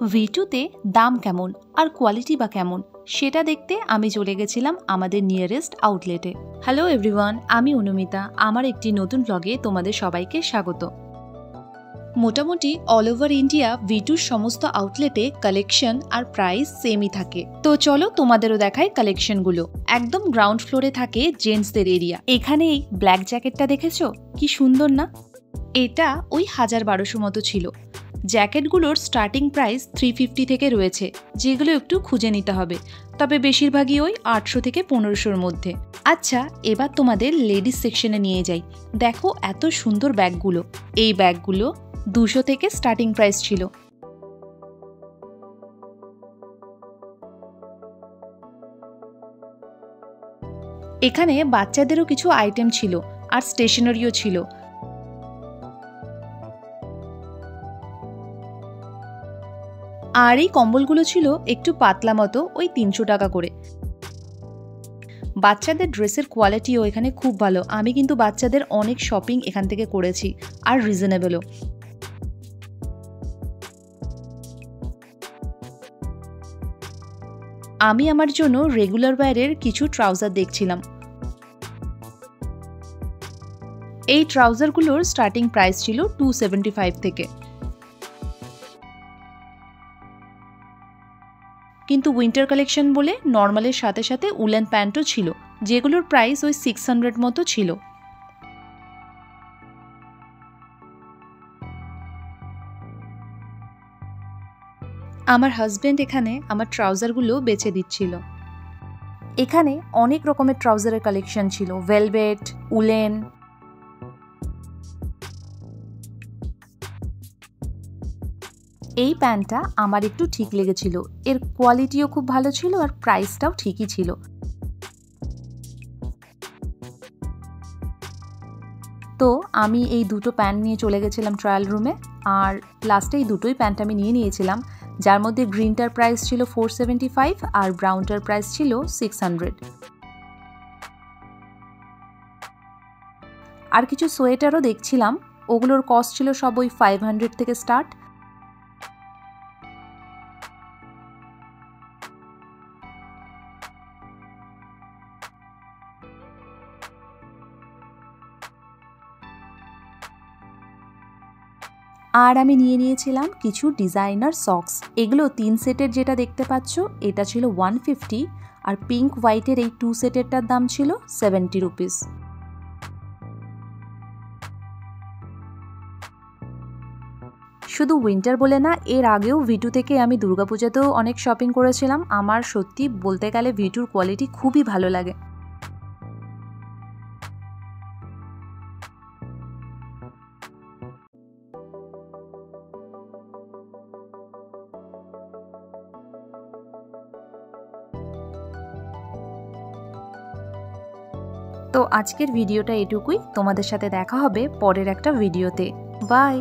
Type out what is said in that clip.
V2তে দাম কেমন আর কোয়ালিটি বা কেমন সেটা দেখতে আমি চলে গেছিলাম আমাদের নিয়ারেস্ট আউটলেটে। হ্যালো এভরিওয়ান, আমি অনুমিতা। আমার একটি নতুন ব্লগে তোমাদের সবাইকে স্বাগত। মোটামুটি অল ওভার ইন্ডিয়া V2র সমস্ত আউটলেটে কালেকশন আর প্রাইস সেমই থাকে। তো চলো তোমাদেরও দেখায় কালেকশনগুলো। একদম গ্রাউন্ড ফ্লোরে থাকে জেন্টসদের এরিয়া। এখানে এই ব্ল্যাক জ্যাকেটটা দেখেছো, কি সুন্দর না? এটা ওই 1000-1200 মতো ছিল। জ্যাকেটগুলোর স্টার্টিং প্রাইস 350 থেকে রয়েছে, যেগুলো একটু খুঁজে নিতে হবে, তবে বেশিরভাগই ওই 800 থেকে 1500-র মধ্যে। আচ্ছা, এবার তোমাদের লেডিস সেকশনে নিয়ে যাই। দেখো এত সুন্দর ব্যাগগুলো। এই ব্যাগগুলো 200 থেকে স্টার্টিং প্রাইস ছিল। এখানে বাচ্চাদেরও কিছু আইটেম ছিল আর স্টেশনারিও ছিল। আর এই কম্বলগুলো ছিল একটু পাতলা মতো, ওই 300 টাকা করে। বাচ্চাদের ড্রেসের কোয়ালিটিও এখানে খুব ভালো। আমি কিন্তু বাচ্চাদের অনেক শপিং এখান থেকে করেছি, আর রিজনেবলও। আমি আমার জন্য রেগুলার ওয়্যারের কিছু ট্রাউজার দেখছিলাম। এই ট্রাউজারগুলোর স্টার্টিং প্রাইস ছিল 275 থেকে। কিন্তু উইন্টার কালেকশন বলে নর্মালের সাথে সাথে উলেন প্যান্টও ছিল, যেগুলোর প্রাইস ওই 600 মতো ছিল। আমার হাজবেন্ড এখানে আমার ট্রাউজারগুলো বেছে দিচ্ছিল। এখানে অনেক রকমের ট্রাউজারের কালেকশন ছিল, ভেলভেট, উলেন। এই প্যান্টটা আমার একটু ঠিক লেগেছিল, এর কোয়ালিটিও খুব ভালো ছিল আর প্রাইসটাও ঠিকই ছিল। তো আমি এই দুটো প্যান্ট নিয়ে চলে গেছিলাম ট্রায়াল রুমে, আর লাস্টে এই দুটোই প্যান্ট আমি নিয়ে নিয়েছিলাম, যার মধ্যে গ্রিনটার প্রাইস ছিল 475 আর ব্রাউনটার প্রাইস ছিল 600। আর কিছু সোয়েটারও দেখছিলাম, ওগুলোর কস্ট ছিল সব ওই 500 থেকে স্টার্ট। আর আমি নিয়ে নিয়েছিলাম কিছু ডিজাইনার সক্স। এগুলো 3 সেটের যেটা দেখতে পাচ্ছ এটা ছিল 150, আর পিঙ্ক হোয়াইটের এই 2 সেটেরটার দাম ছিল 70 রুপিস। শুধু উইন্টার বলে না, এর আগেও V2 থেকে আমি দুর্গাপূজাতেও অনেক শপিং করেছিলাম। আমার সত্যি বলতে গেলে V2র কোয়ালিটি খুবই ভালো লাগে। তো আজকের ভিডিওটা এটুকুই। তোমাদের সাথে দেখা হবে পরের একটা ভিডিওতে। বাই।